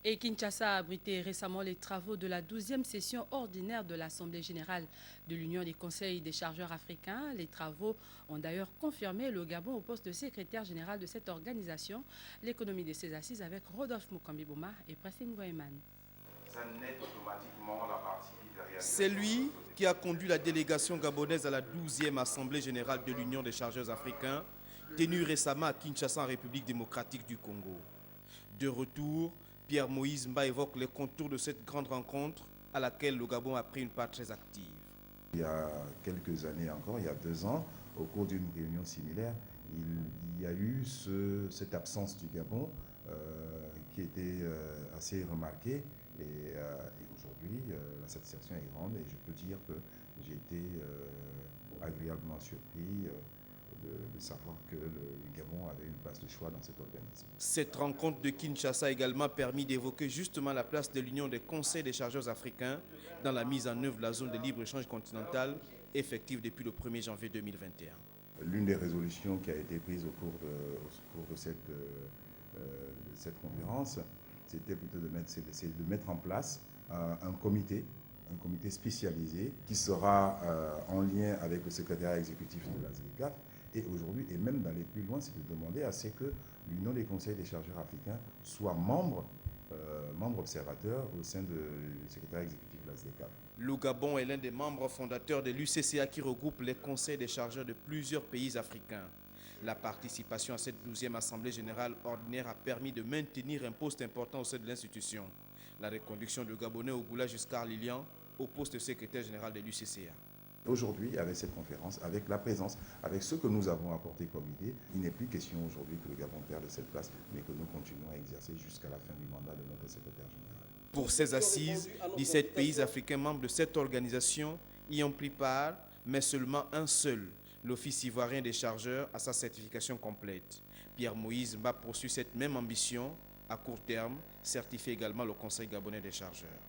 Et Kinshasa a abrité récemment les travaux de la 12e session ordinaire de l'Assemblée générale de l'Union des conseils des chargeurs africains. Les travaux ont d'ailleurs confirmé le Gabon au poste de secrétaire général de cette organisation. L'économie de ces assises avec Rodolphe Mukambi-Bouma et Pressing Goeman. C'est lui qui a conduit la délégation gabonaise à la 12e Assemblée générale de l'Union des chargeurs africains, tenue récemment à Kinshasa en République démocratique du Congo. De retour, Pierre-Moïse Mba évoque les contours de cette grande rencontre à laquelle le Gabon a pris une part très active. Il y a quelques années encore, il y a 2 ans, au cours d'une réunion similaire, il y a eu cette absence du Gabon qui était assez remarquée. Et aujourd'hui, la satisfaction est grande et je peux dire que j'ai été agréablement surpris de savoir que le Gabon avait une place de choix dans cet organisme. Cette rencontre de Kinshasa a également permis d'évoquer justement la place de l'Union des conseils des chargeurs africains dans la mise en œuvre de la zone de libre-échange continentale effective depuis le 1er janvier 2021. L'une des résolutions qui a été prise au cours de cette conférence, c'était plutôt de mettre en place un comité spécialisé qui sera en lien avec le secrétariat exécutif de la ZLECAf. Et aujourd'hui, et même d'aller plus loin, c'est de demander à ce que l'Union des conseils des chargeurs africains soit membre observateur au sein du secrétariat exécutif de la ZLECAf. Le Gabon est l'un des membres fondateurs de l'UCCA qui regroupe les conseils des chargeurs de plusieurs pays africains. La participation à cette 12e Assemblée générale ordinaire a permis de maintenir un poste important au sein de l'institution. La reconduction du Gabonais Ougoula Giscard Lilian au poste de secrétaire général de l'UCCA. Aujourd'hui, avec cette conférence, avec la présence, avec ce que nous avons apporté comme idée, il n'est plus question aujourd'hui que le Gabon perde cette place, mais que nous continuons à exercer jusqu'à la fin du mandat de notre secrétaire général. Pour ces assises, 17 pays africains membres de cette organisation y ont pris part, mais seulement un seul, l'Office ivoirien des chargeurs, à sa certification complète. Pierre-Moïse Mba poursuit cette même ambition à court terme, certifie également le Conseil gabonais des chargeurs.